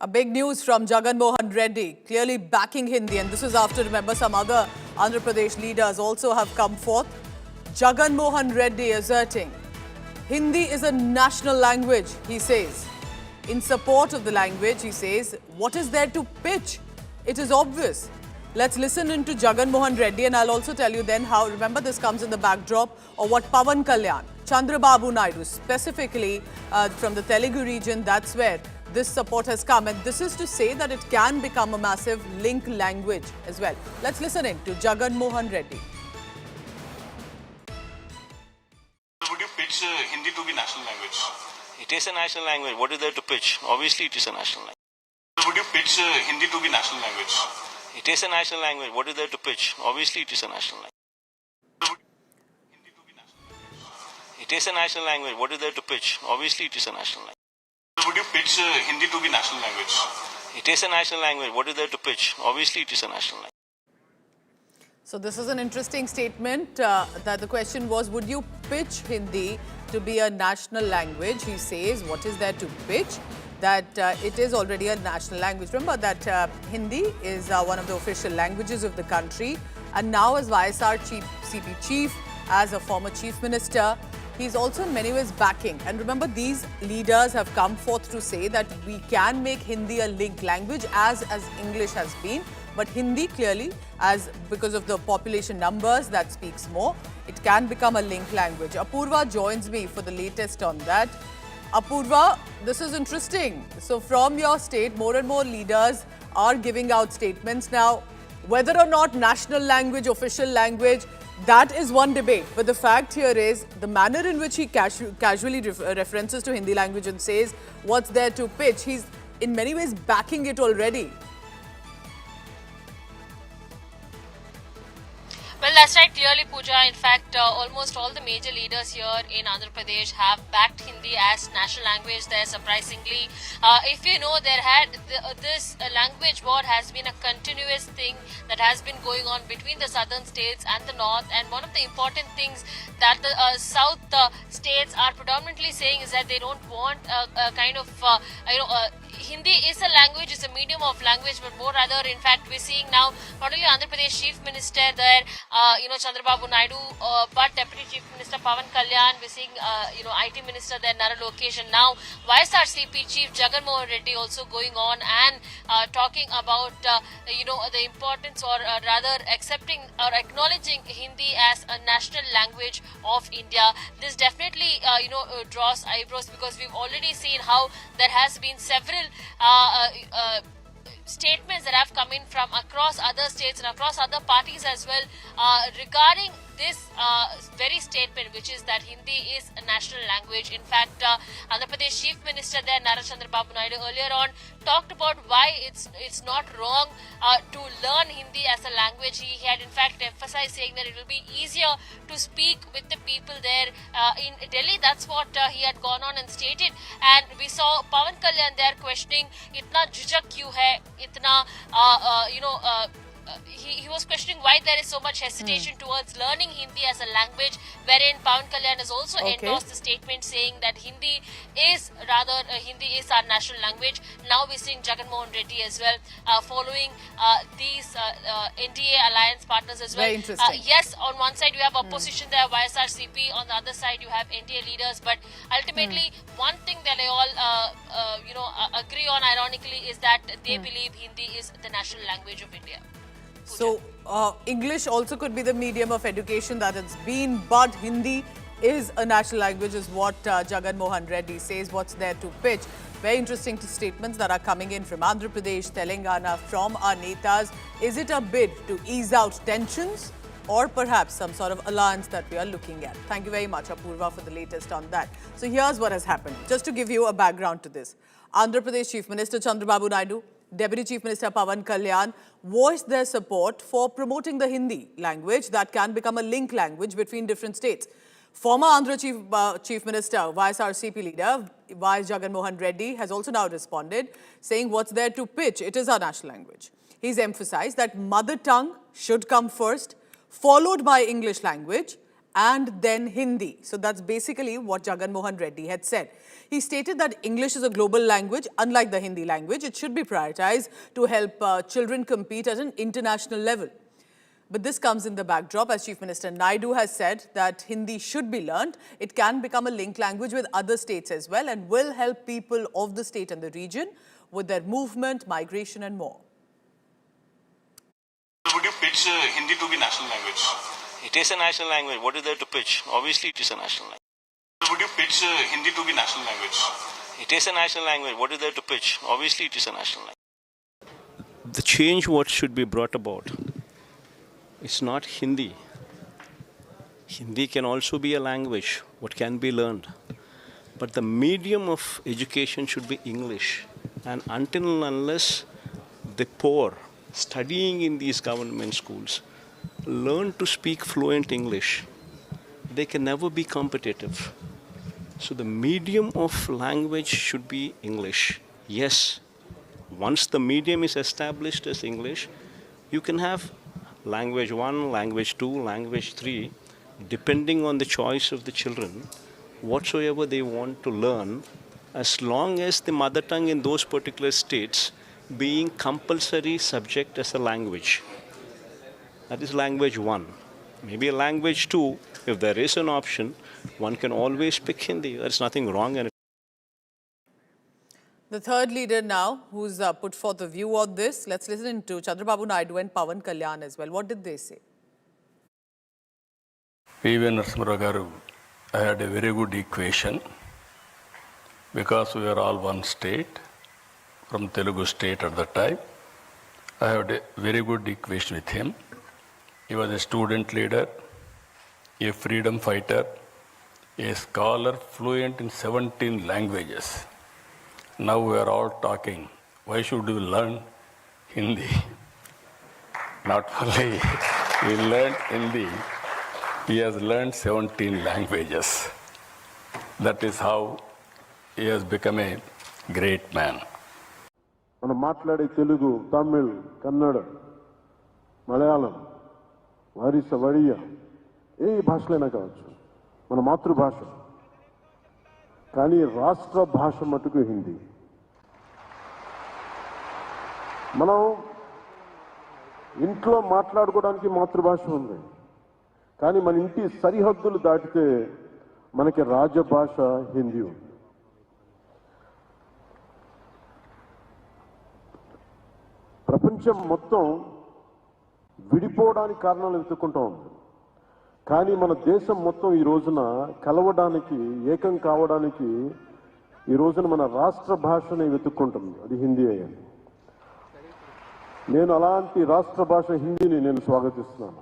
A big news from Jagan Mohan Reddy, clearly backing Hindi. And this is after, remember, some other Andhra Pradesh leaders also have come forth. Jagan Mohan Reddy asserting Hindi is a national language, he says. In support of the language, he says, what is there to pitch? It is obvious. Let's listen into Jagan Mohan Reddy, and I'll also tell you then how, remember, this comes in the backdrop of what Pawan Kalyan, Chandrababu Naidu, specifically from the Telugu region, that's where this support has come. And this is to say that it can become a massive link language as well. Let's listen in to Jagan Mohan Reddy. Would you pitch Hindi to be national language? It is a national language. What is there to pitch? Obviously, it is a national language. Would you pitch Hindi to be national language? It is a national language. What is there to pitch? Obviously, it is a national language. It is a national language. What is there to pitch? Obviously, it is a national language. Would you pitch Hindi to be national language? It is a national language. What is there to pitch? Obviously, it is a national language. So this is an interesting statement that the question was, would you pitch Hindi to be a national language? He says, what is there to pitch? That it is already a national language. Remember that Hindi is one of the official languages of the country. And now as YSR CP chief, as a former chief minister, he's also in many ways backing. And remember, these leaders have come forth to say that we can make Hindi a link language as English has been. But Hindi clearly, because of the population numbers, that speaks more. It can become a link language. Apurva joins me for the latest on that. Apurva, this is interesting. So from your state, more and more leaders are giving out statements. Now, whether or not national language, official language, that is one debate. But the fact here is the manner in which he casually references to Hindi language and says what's there to pitch. He's in many ways backing it already. Well, that's right, clearly, Pooja. In fact, almost all the major leaders here in Andhra Pradesh have backed Hindi as national language there, surprisingly. If you know, this language war has been a continuous thing that has been going on between the southern states and the north. And one of the important things that the south states are predominantly saying is that they don't want a kind of, Hindi is a language, it's a medium of language, but more rather, in fact, we're seeing now not only Andhra Pradesh Chief Minister there, Chandrababu Naidu, but Deputy Chief Minister Pawan Kalyan, we're seeing, IT Minister there, Nara Lokesh, and now YSR CP Chief Jagan Mohan Reddy also going on and talking about, the importance or rather accepting or acknowledging Hindi as a national language of India. This definitely, draws eyebrows because we've already seen how there has been several statements that have come in from across other states and across other parties as well regarding this very statement, which is that Hindi is a national language. In fact, Andhra Pradesh Chief Minister there, Nara Chandrababu Naidu, earlier on talked about why it's not wrong to learn Hindi as a language. He had in fact emphasized saying that it will be easier to speak with the people there in Delhi. That's what he had gone on and stated. And we saw Pawan Kalyan there questioning, "Itna jhujak kyun hai? Itna, he was questioning why there is so much hesitation towards learning Hindi as a language, wherein Pawan Kalyan has also endorsed the statement saying that Hindi is our national language. Now we're seeing Jagan Mohan Reddy as well following these NDA alliance partners as well. Very interesting. Yes, on one side you have opposition there, YSR CP, on the other side you have NDA leaders, but ultimately one thing that they all agree on, ironically, is that they believe Hindi is the national language of India. So, English also could be the medium of education that it's been, but Hindi is a national language is what Jagan Mohan Reddy says. What's there to pitch? Very interesting statements that are coming in from Andhra Pradesh, Telangana, from our netas. Is it a bid to ease out tensions or perhaps some sort of alliance that we are looking at? Thank you very much, Apurva, for the latest on that. So here's what has happened. Just to give you a background to this. Andhra Pradesh Chief Minister Chandrababu Naidu, Deputy Chief Minister Pawan Kalyan voiced their support for promoting the Hindi language that can become a link language between different states. Former Andhra Chief Minister, YSR CP leader, Y. Jagan Mohan Reddy has also now responded, saying what's there to pitch? It is our national language. He's emphasized that mother tongue should come first, followed by English language, and then Hindi. So that's basically what Jagan Mohan Reddy had said. He stated that English is a global language, unlike the Hindi language. It should be prioritized to help children compete at an international level. But this comes in the backdrop, as Chief Minister Naidu has said, that Hindi should be learned. It can become a link language with other states as well and will help people of the state and the region with their movement, migration and more. Would you pitch Hindi to be national language? It is a national language. What is there to pitch? Obviously, it is a national language. Would you pitch Hindi to be national language? It is a national language. What is there to pitch? Obviously, it is a national language. The change what should be brought about, it's not Hindi. Hindi can also be a language, what can be learned. But the medium of education should be English. And until and unless the poor studying in these government schools learn to speak fluent English, they can never be competitive. So the medium of language should be English. Yes, once the medium is established as English, you can have language 1, language 2, language 3, depending on the choice of the children, whatsoever they want to learn, as long as the mother tongue in those particular states being compulsory subject as a language. That is language 1. Maybe a language 2, if there is an option, one can always pick Hindi. There's nothing wrong in it. The third leader now who's put forth a view on this, let's listen to Chandrababu Naidu and Pawan Kalyan as well. What did they say? P.V. Narasimha Garu, I had a very good equation because we were all one state, from Telugu state at the time. I had a very good equation with him. He was a student leader, a freedom fighter, a scholar fluent in 17 languages. Now we are all talking, why should we learn Hindi? Not only he learned Hindi, he has learned 17 languages. That is how he has become a great man. మనం మాట్లాడే తెలుగు, తమిళ్, కన్నడ, మలయాళం, వారిస, వడియ ఏ భాషలైనా కావచ్చు, మన మాతృభాష. కానీ రాష్ట్ర భాష మటుకు హిందీ. మనం ఇంట్లో మాట్లాడుకోవడానికి మాతృభాష ఉంది, కానీ మన ఇంటి సరిహద్దులు దాటితే మనకి రాజభాష హిందీ ఉంది. ప్రపంచం మొత్తం విడిపోవడానికి కారణాలు వెతుక్కుంటూ ఉంది, కానీ మన దేశం మొత్తం ఈ రోజున కలవడానికి, ఏకం కావడానికి ఈ రోజున మన రాష్ట్ర భాషని వెతుక్కుంటుంది, అది హిందీ అయ్యింది. నేను అలాంటి రాష్ట్ర భాష హిందీని నేను స్వాగతిస్తున్నాను.